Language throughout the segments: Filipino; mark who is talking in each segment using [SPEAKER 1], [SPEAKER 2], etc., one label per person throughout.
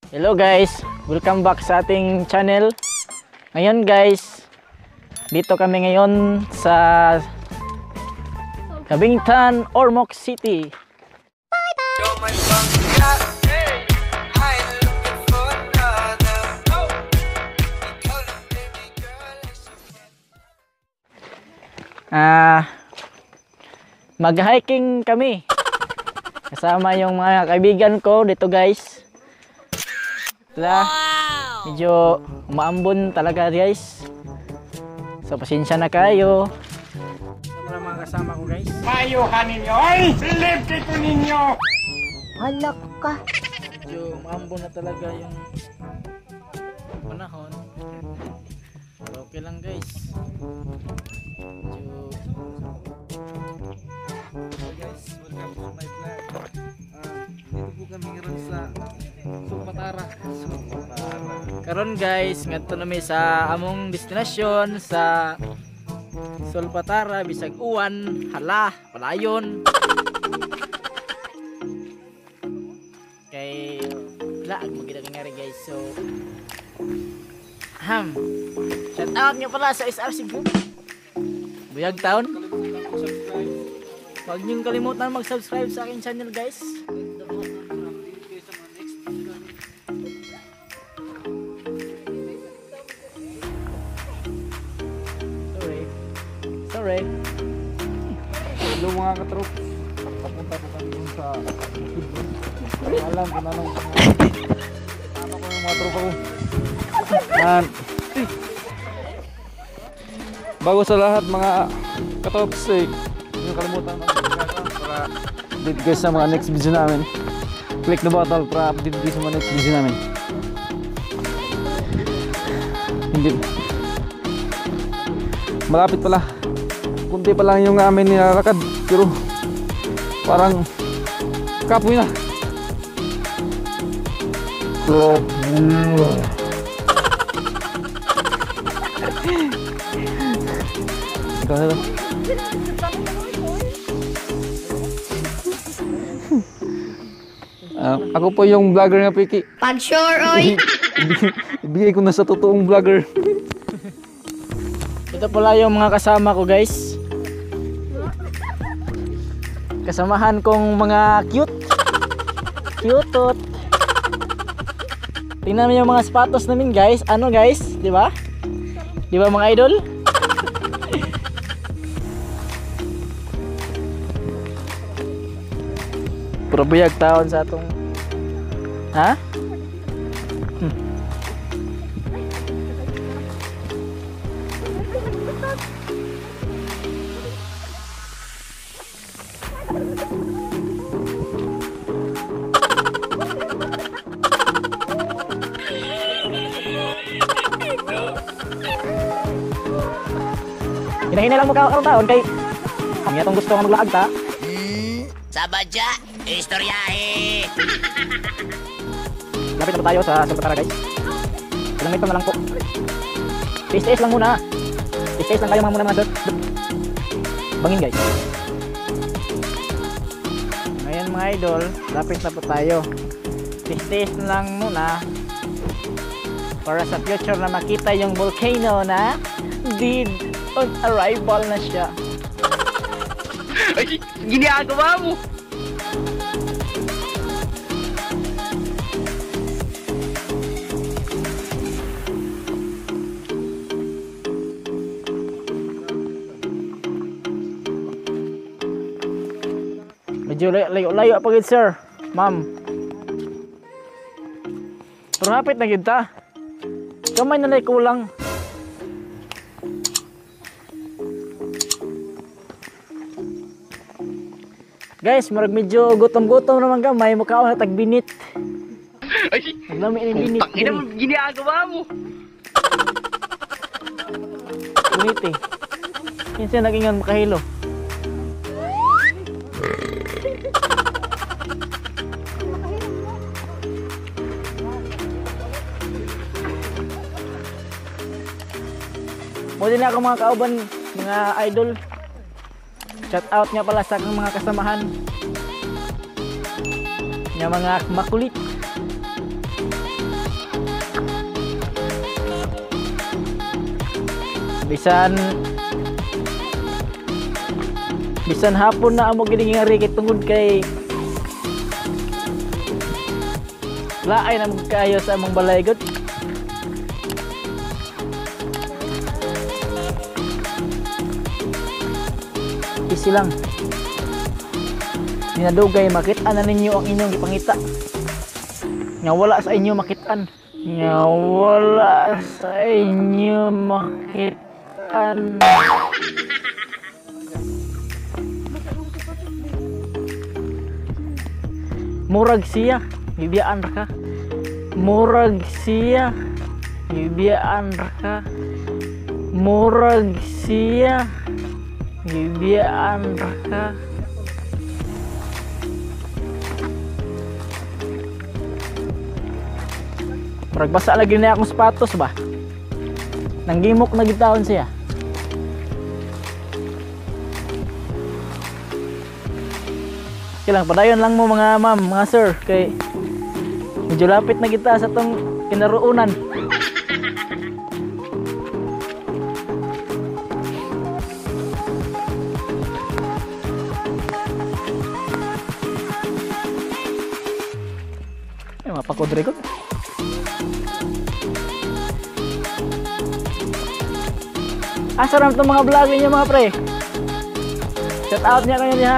[SPEAKER 1] Hello guys, welcome back sa ating channel. Ngayon guys, dito kami ngayon sa Kabingtan, Ormoc City. Mag-hiking kami. Kasama yung mga kaibigan ko dito guys. Medyo umaambon talaga guys. So pasensya na kayo. Ito pala mga kasama ko guys.
[SPEAKER 2] Mayuhan ninyo! Ay! Silip kito ninyo!
[SPEAKER 3] Halak ka.
[SPEAKER 1] Medyo umaambon na talaga yung panahon. Pero okay lang guys. Medyo...
[SPEAKER 4] Hello guys, welcome to my vlog. Dito po kami ngayon sa Sulpatara.
[SPEAKER 1] Karon guys, ngadto nami sa among destinasyon sa Sulpatara, bisag uwan, hala, palayon. Kay laag magida ngari guys. So shout out nga pala sa SRC Group. Buyag Town. Huwag niyong kalimutan mag-subscribe sa aking channel guys. Sorry.
[SPEAKER 4] Hello mga katrop. Papunta po kami dun sa alam ko na lang. Ano ko yung mga tropa ko. Bago sa lahat mga katrops yung kalimutan para update guys sa mga next video namin. Click the button para update guys sa mga next video namin. Hindi malapit pala, kunti pa lang yung amin nilalakad pero parang kapoy na. Ikaw na lang. Ako po yung vlogger nga Piki.
[SPEAKER 3] Pag sure, oy.
[SPEAKER 4] Ibigay ko na sa totoong vlogger.
[SPEAKER 1] Ito pala yung mga kasama ko guys. Kasamahan kong mga cute. Cute. Tingnan mo yung mga sapatos namin guys. Ano guys, di ba? Di ba mga idol? Puro buyag taon sa atong ha? Hinahinay lang mo karon taon kay kami atong gusto nga maglaag ta.
[SPEAKER 3] Sabadya, istoryahe.
[SPEAKER 1] Lapit na po tayo sa Sulpatara guys. Ilang minutes na lang po. Taste lang muna. Taste lang kayo muna mga sir. Bangin guys. Ngayon mga idol, lapit na po tayo. Taste lang muna. Para sa future na makita yung volcano na dead on arrival na siya.
[SPEAKER 2] Ay! Ginagawa mo!
[SPEAKER 1] Medyo layo pa gid sir, ma'am. Pero hapit na gid ta. Kamay na lay kulang. Guys, marag medyo gutom-gutom naman gamay, mukhaon na tagbinit.
[SPEAKER 2] Ay!
[SPEAKER 1] Naglami ni binit.
[SPEAKER 2] Ginagawa mo!
[SPEAKER 1] Binit eh. Kinsa nagingan makahilo. Mo din ako mga kauban, mga idol. Shout out nga pala sa akong mga kasamahan. Nga mga makulit. bisan hapon na amo giningari kay tungod kay laay na magkaayo sa among balay gud. Easy lang. Dinadugay makit-an na ninyo ang inyong gipangita. Nga wala sa inyo makit-an. Nga wala sa inyo makit-an. Murag siya, bibiyaan ra ka. Murag siya, bibiyaan ra ka. Murag siya, bibiyaan ra ka. Murag basa lagi na akong sapatos ba? Nanggimok na gitawon siya. Kailang padayon lang mo mga ma'am, mga sir, kay medyo lapit na kita sa tong kinaruunan. Ay, mapakudre ko. Asa ram tong mga vlog ninyo mga pre? Shout out niya kayo niya.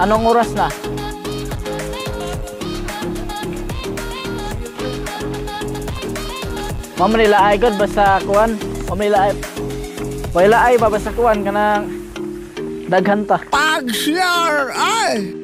[SPEAKER 1] Anong oras na? Mamrila ay god basta kuan. Mamrila ay. Wala ay ba basta kuan kanang daghan ta.
[SPEAKER 3] Pag-share ay!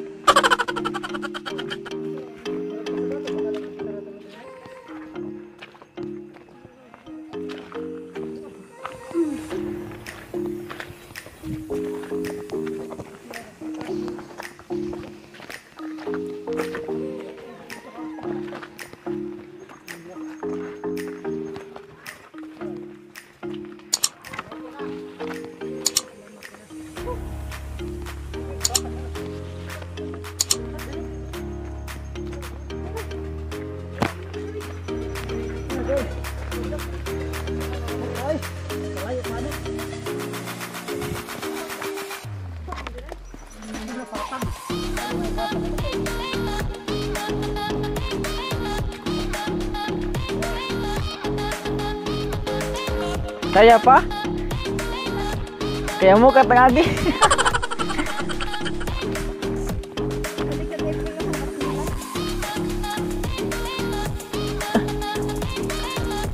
[SPEAKER 1] Kaya pa? Kaya mo katangagi.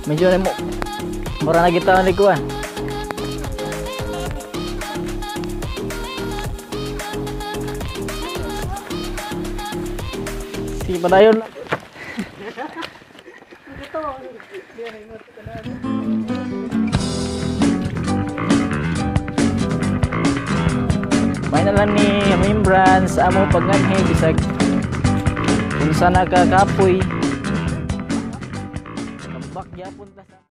[SPEAKER 1] Medyo na mo. Mura na kita ang likuan. Si padayon lang. May na lang ni Remembrance sa among pagnganhi bisag kung sana ka kapoy. Kabak yapon.